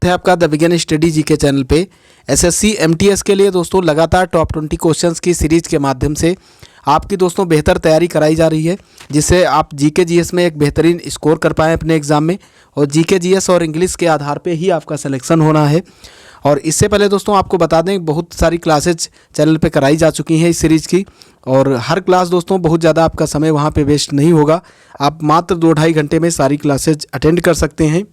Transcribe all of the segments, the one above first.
है आपका the begin study GK channel पे एसएससी एमटीएस के लिए दोस्तों लगातार टॉप 20 क्वेश्चंस की सीरीज के माध्यम से आपकी दोस्तों बेहतर तैयारी कराई जा रही है, जिससे आप जीके जीएस में एक बेहतरीन स्कोर कर पाएँ अपने एग्ज़ाम में। और जीके जीएस और इंग्लिश के आधार पे ही आपका सिलेक्शन होना है। और इससे पहले दोस्तों आपको बता दें, बहुत सारी क्लासेज चैनल पे कराई जा चुकी हैं इस सीरीज़ की, और हर क्लास दोस्तों बहुत ज़्यादा आपका समय वहाँ पे वेस्ट नहीं होगा। आप मात्र 2-2.5 घंटे में सारी क्लासेज अटेंड कर सकते हैं।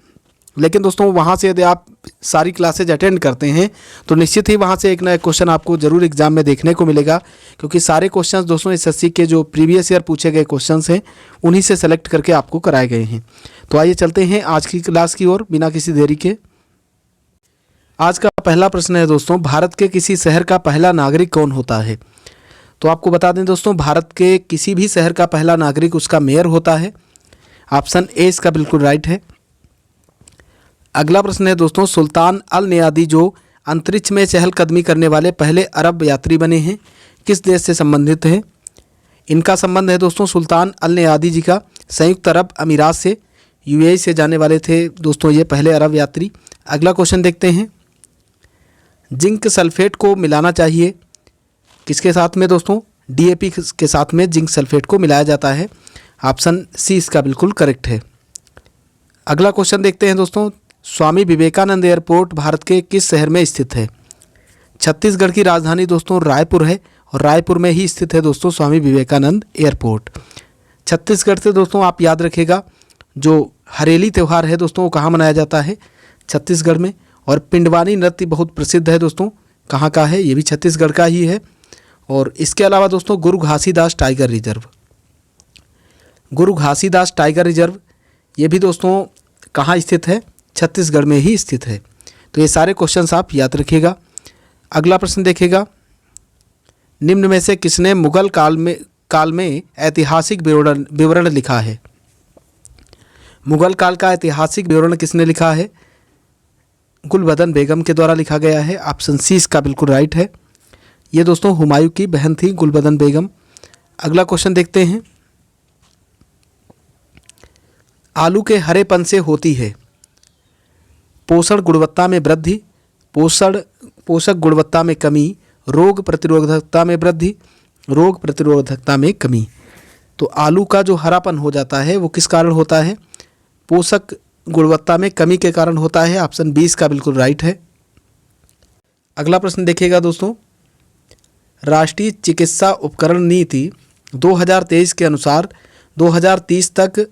लेकिन दोस्तों वहाँ से यदि आप सारी क्लासेज अटेंड करते हैं तो निश्चित ही वहाँ से एक नया क्वेश्चन आपको ज़रूर एग्जाम में देखने को मिलेगा, क्योंकि सारे क्वेश्चंस दोस्तों एसएससी के जो प्रीवियस ईयर पूछे गए क्वेश्चंस हैं उन्हीं से सेलेक्ट करके आपको कराए गए हैं। तो आइए चलते हैं आज की क्लास की ओर बिना किसी देरी के। आज का पहला प्रश्न है दोस्तों, भारत के किसी शहर का पहला नागरिक कौन होता है? तो आपको बता दें दोस्तों, भारत के किसी भी शहर का पहला नागरिक उसका मेयर होता है। ऑप्शन ए इसका बिल्कुल राइट है। अगला प्रश्न है दोस्तों, सुल्तान अल नयादी जो अंतरिक्ष में चहलकदमी करने वाले पहले अरब यात्री बने हैं, किस देश से संबंधित हैं? इनका संबंध है दोस्तों सुल्तान अल नयादी जी का संयुक्त अरब अमीरात से, यूएई से जाने वाले थे दोस्तों ये पहले अरब यात्री। अगला क्वेश्चन देखते हैं, जिंक सल्फेट को मिलाना चाहिए किसके साथ में दोस्तों? डीएपी के साथ में जिंक सल्फेट को मिलाया जाता है। ऑप्शन सी इसका बिल्कुल करेक्ट है। अगला क्वेश्चन देखते हैं दोस्तों, स्वामी विवेकानंद एयरपोर्ट भारत के किस शहर में स्थित है? छत्तीसगढ़ की राजधानी दोस्तों रायपुर है, और रायपुर में ही स्थित है दोस्तों स्वामी विवेकानंद एयरपोर्ट। छत्तीसगढ़ से दोस्तों आप याद रखिएगा, जो हरेली त्यौहार है दोस्तों वो कहाँ मनाया जाता है? छत्तीसगढ़ में। और पिंडवानी नृत्य बहुत प्रसिद्ध है दोस्तों, कहाँ का है? ये भी छत्तीसगढ़ का ही है। और इसके अलावा दोस्तों गुरु घासीदास टाइगर रिजर्व, गुरु घासीदास टाइगर रिजर्व ये भी दोस्तों कहाँ स्थित है? छत्तीसगढ़ में ही स्थित है। तो ये सारे क्वेश्चंस आप याद रखिएगा। अगला प्रश्न देखिएगा, निम्न में से किसने मुगल काल में ऐतिहासिक विवरण लिखा है? मुगल काल का ऐतिहासिक विवरण किसने लिखा है? गुलबदन बेगम के द्वारा लिखा गया है। ऑप्शन सी इसका बिल्कुल राइट है। ये दोस्तों हुमायूं की बहन थी गुलबदन बेगम। अगला क्वेश्चन देखते हैं, आलू के हरेपन से होती है पोषण गुणवत्ता में वृद्धि, पोषक गुणवत्ता में कमी, रोग प्रतिरोधकता में वृद्धि, रोग प्रतिरोधकता में कमी। तो आलू का जो हरापन हो जाता है वो किस कारण होता है? पोषक गुणवत्ता में कमी के कारण होता है। ऑप्शन 20 का बिल्कुल राइट है। अगला प्रश्न देखिएगा दोस्तों, राष्ट्रीय चिकित्सा उपकरण नीति 2023 के अनुसार 2030 तक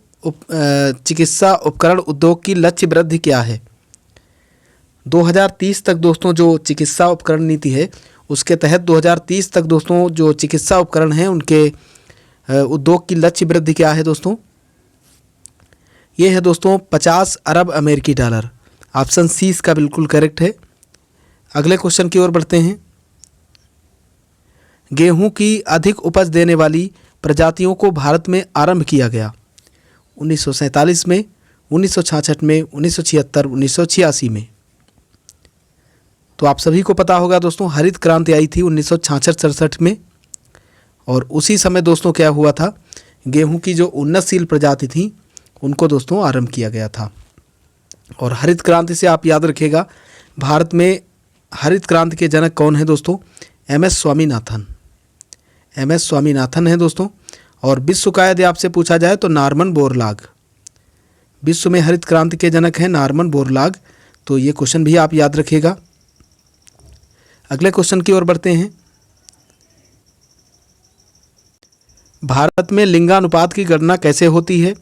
चिकित्सा उपकरण उद्योग की लक्ष्य वृद्धि क्या है? 2030 तक दोस्तों जो चिकित्सा उपकरण नीति है उसके तहत 2030 तक दोस्तों जो चिकित्सा उपकरण हैं उनके उद्योग की लक्ष्य वृद्धि क्या है दोस्तों? ये है दोस्तों 50 अरब अमेरिकी डॉलर। ऑप्शन सी इसका बिल्कुल करेक्ट है। अगले क्वेश्चन की ओर बढ़ते हैं, गेहूं की अधिक उपज देने वाली प्रजातियों को भारत में आरंभ किया गया 1947 में, 1966 में, 1976, 1986 में। तो आप सभी को पता होगा दोस्तों हरित क्रांति आई थी 1966-67 में, और उसी समय दोस्तों क्या हुआ था, गेहूं की जो उन्नतशील प्रजाति थी उनको दोस्तों आरंभ किया गया था। और हरित क्रांति से आप याद रखिएगा, भारत में हरित क्रांति के जनक कौन है दोस्तों? एमएस स्वामीनाथन। एमएस स्वामीनाथन है दोस्तों। और विश्व का यदि आपसे पूछा जाए तो नॉर्मन बोरलाग, विश्व में हरित क्रांति के जनक हैं नॉर्मन बोरलाग। तो ये क्वेश्चन भी आप याद रखिएगा। अगले क्वेश्चन की ओर बढ़ते हैं, भारत में लिंगानुपात की गणना कैसे होती है?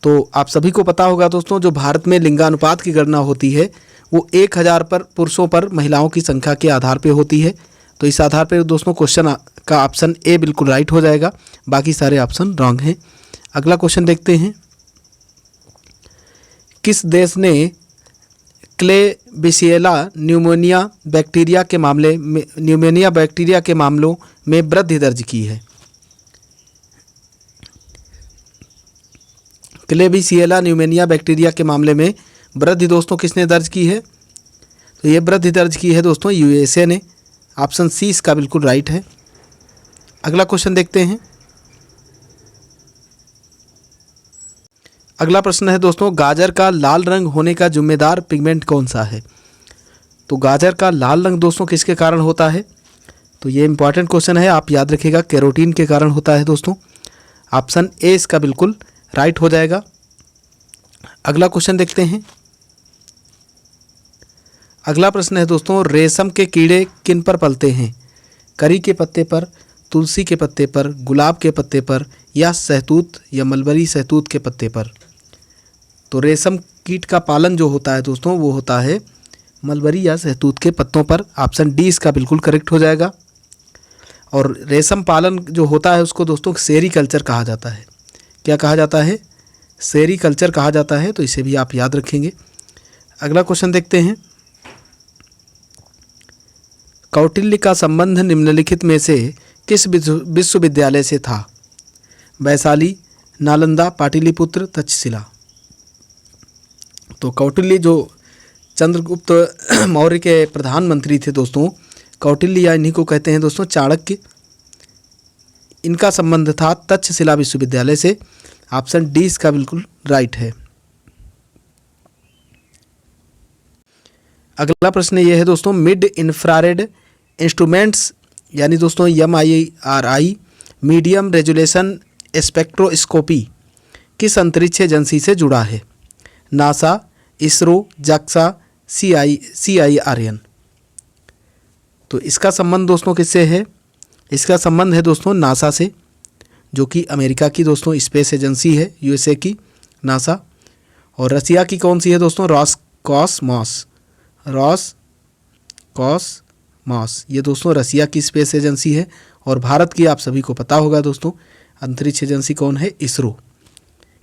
तो आप सभी को पता होगा दोस्तों, जो भारत में लिंगानुपात की गणना होती है वो 1000 पर पुरुषों पर महिलाओं की संख्या के आधार पर होती है। तो इस आधार पर दोस्तों क्वेश्चन का ऑप्शन ए बिल्कुल राइट हो जाएगा, बाकी सारे ऑप्शन रॉन्ग हैं। अगला क्वेश्चन देखते हैं, किस देश ने क्लेबिसिएला न्यूमोनिया बैक्टीरिया के मामलों में वृद्धि दर्ज की है? क्लेबिसिएला न्यूमोनिया बैक्टीरिया के मामले में वृद्धि दोस्तों किसने दर्ज की है? तो ये वृद्धि दर्ज की है दोस्तों यूएसए ने। ऑप्शन सी इसका बिल्कुल राइट है। अगला क्वेश्चन देखते हैं, अगला प्रश्न है दोस्तों, गाजर का लाल रंग होने का जिम्मेदार पिगमेंट कौन सा है? तो गाजर का लाल रंग दोस्तों किसके कारण होता है? तो ये इंपॉर्टेंट क्वेश्चन है, आप याद रखिएगा, कैरोटीन के कारण होता है दोस्तों। ऑप्शन ए इसका बिल्कुल राइट हो जाएगा। अगला क्वेश्चन देखते हैं। अगला प्रश्न है दोस्तों, रेशम के कीड़े किन पर पलते हैं? करी के पत्ते पर, तुलसी के पत्ते पर, गुलाब के पत्ते पर, या सहतूत या मलबरी सहतूत के पत्ते पर? तो रेशम कीट का पालन जो होता है दोस्तों वो होता है मलबरी या सहतूत के पत्तों पर। ऑप्शन डी इसका बिल्कुल करेक्ट हो जाएगा। और रेशम पालन जो होता है उसको दोस्तों सेरीकल्चर कहा जाता है। क्या कहा जाता है? सेरीकल्चर कहा जाता है, तो इसे भी आप याद रखेंगे। अगला क्वेश्चन देखते हैं। कौटिल्य का संबंध निम्नलिखित में से किस विश्वविद्यालय से था? वैशाली, नालंदा, पाटलिपुत्र, तक्षशिला? तो कौटिल्य जो चंद्रगुप्त मौर्य के प्रधानमंत्री थे दोस्तों, कौटिल्य या इन्हीं को कहते हैं दोस्तों चाणक्य, इनका संबंध था तक्षशिला विश्वविद्यालय से। ऑप्शन डी इसका बिल्कुल राइट है। अगला प्रश्न ये है दोस्तों, मिड इंफ्रारेड इंस्ट्रूमेंट्स यानी दोस्तों MIRI मीडियम रेजोल्यूशन स्पेक्ट्रोस्कोपी किस अंतरिक्ष एजेंसी से जुड़ा है? NASA, ISRO, JAXA, CIRN? तो इसका संबंध दोस्तों किससे है? इसका संबंध है दोस्तों नासा से, जो कि अमेरिका की दोस्तों स्पेस एजेंसी है, USA की नासा। और रसिया की कौन सी है दोस्तों? रॉसकॉसमॉस। ये दोस्तों रसिया की स्पेस एजेंसी है। और भारत की आप सभी को पता होगा दोस्तों अंतरिक्ष एजेंसी कौन है? इसरो।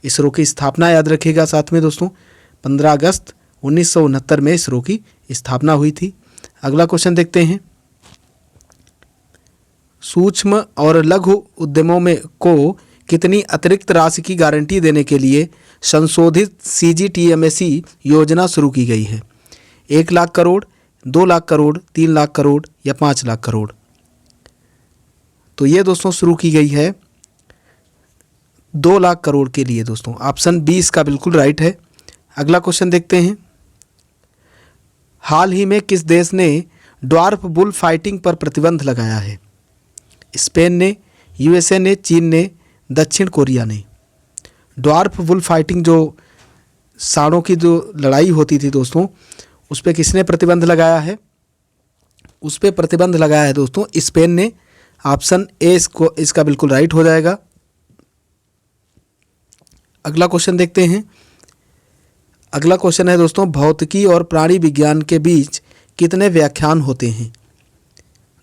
इसरो की स्थापना याद रखिएगा साथ में दोस्तों, 15 अगस्त 1969 में इसरो की स्थापना हुई थी। अगला क्वेश्चन देखते हैं। सूक्ष्म और लघु उद्यमों में को कितनी अतिरिक्त राशि की गारंटी देने के लिए संशोधित CGTMSE योजना शुरू की गई है? 1 लाख करोड़, 2 लाख करोड़, 3 लाख करोड़ या 5 लाख करोड़? तो ये दोस्तों शुरू की गई है 2 लाख करोड़ के लिए दोस्तों। ऑप्शन बी इसका बिल्कुल राइट है। अगला क्वेश्चन देखते हैं। हाल ही में किस देश ने ड्वार्फ बुल फाइटिंग पर प्रतिबंध लगाया है? स्पेन ने, USA ने, चीन ने, दक्षिण कोरिया ने? ड्वार्फ बुल फाइटिंग जो सांडों की जो लड़ाई होती थी दोस्तों, उस पर किसने प्रतिबंध लगाया है? उस पर प्रतिबंध लगाया है दोस्तों स्पेन ने। ऑप्शन ए इसका बिल्कुल राइट हो जाएगा। अगला क्वेश्चन देखते हैं। अगला क्वेश्चन है दोस्तों, भौतिकी और प्राणी विज्ञान के बीच कितने व्याख्यान होते हैं?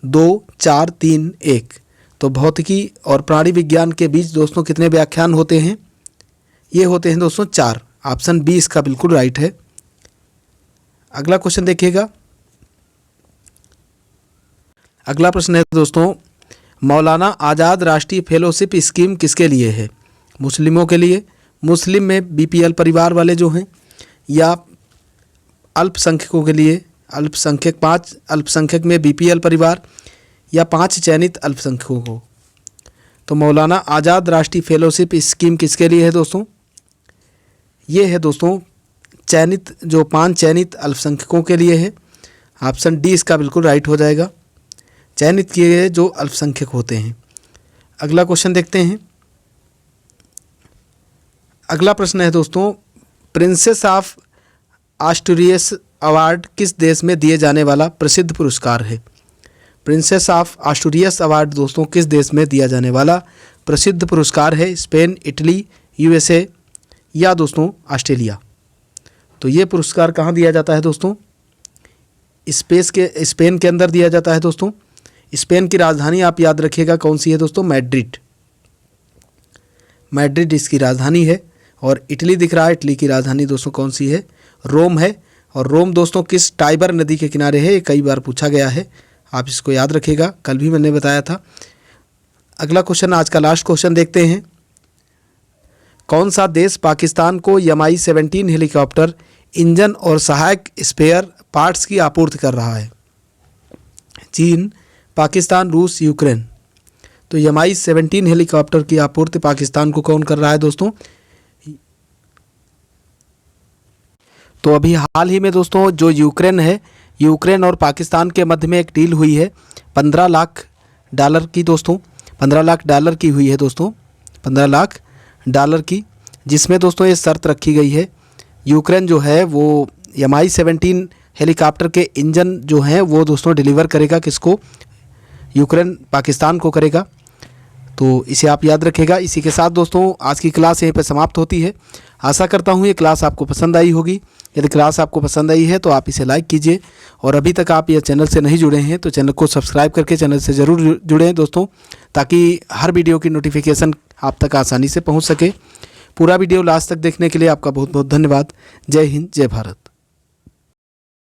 2, 4, 3, 1? तो भौतिकी और प्राणी विज्ञान के बीच दोस्तों कितने व्याख्यान होते हैं? ये होते हैं दोस्तों 4। ऑप्शन बी इसका बिल्कुल राइट है। अगला क्वेश्चन देखिएगा। अगला प्रश्न है दोस्तों, मौलाना आज़ाद राष्ट्रीय फेलोशिप स्कीम किसके लिए है? मुस्लिमों के लिए, मुस्लिम में BPL परिवार वाले जो हैं, या अल्पसंख्यकों के लिए, अल्पसंख्यक 5 अल्पसंख्यक में BPL परिवार, या 5 चयनित अल्पसंख्यकों को? तो मौलाना आज़ाद राष्ट्रीय फेलोशिप स्कीम किसके लिए है दोस्तों? ये है दोस्तों चयनित, जो 5 चयनित अल्पसंख्यकों के लिए है। ऑप्शन डी इसका बिल्कुल राइट हो जाएगा, चयनित किए गए जो अल्पसंख्यक होते हैं। अगला क्वेश्चन देखते हैं। अगला प्रश्न है दोस्तों, प्रिंसेस ऑफ आस्टूरियस अवार्ड किस देश में दिए जाने वाला प्रसिद्ध पुरस्कार है? प्रिंसेस ऑफ आस्टूरियस अवार्ड दोस्तों किस देश में दिया जाने वाला प्रसिद्ध पुरस्कार है? स्पेन, इटली, USA या दोस्तों ऑस्ट्रेलिया? तो ये पुरस्कार कहाँ दिया जाता है दोस्तों? स्पेन के अंदर दिया जाता है दोस्तों। स्पेन की राजधानी आप याद रखिएगा कौन सी है दोस्तों? मैड्रिड इसकी राजधानी है। और इटली दिख रहा है, इटली की राजधानी दोस्तों कौन सी है? रोम है। और रोम दोस्तों किस टाइबर नदी के किनारे है? ये कई बार पूछा गया है, आप इसको याद रखिएगा, कल भी मैंने बताया था। अगला क्वेश्चन, आज का लास्ट क्वेश्चन देखते हैं। कौन सा देश पाकिस्तान को Mi-17 हेलीकॉप्टर इंजन और सहायक स्पेयर पार्ट्स की आपूर्ति कर रहा है? चीन, पाकिस्तान, रूस, यूक्रेन? तो Mi-17 हेलीकॉप्टर की आपूर्ति पाकिस्तान को कौन कर रहा है दोस्तों? तो अभी हाल ही में दोस्तों जो यूक्रेन है, यूक्रेन और पाकिस्तान के मध्य में एक डील हुई है 15 लाख डॉलर की दोस्तों, 15 लाख डॉलर की हुई है दोस्तों, 15 लाख डॉलर की, जिसमें दोस्तों ये शर्त रखी गई है यूक्रेन जो है वो Mi-17 हेलीकॉप्टर के इंजन जो हैं वो दोस्तों डिलीवर करेगा, किसको? यूक्रेन पाकिस्तान को करेगा। तो इसे आप याद रखिएगा। इसी के साथ दोस्तों आज की क्लास यहीं पर समाप्त होती है। आशा करता हूँ ये क्लास आपको पसंद आई होगी। यदि क्लास आपको पसंद आई है तो आप इसे लाइक कीजिए, और अभी तक आप ये चैनल से नहीं जुड़े हैं तो चैनल को सब्सक्राइब करके चैनल से ज़रूर जुड़ें दोस्तों, ताकि हर वीडियो की नोटिफिकेशन आप तक आसानी से पहुँच सके। पूरा वीडियो लास्ट तक देखने के लिए आपका बहुत बहुत धन्यवाद। जय हिंद, जय भारत।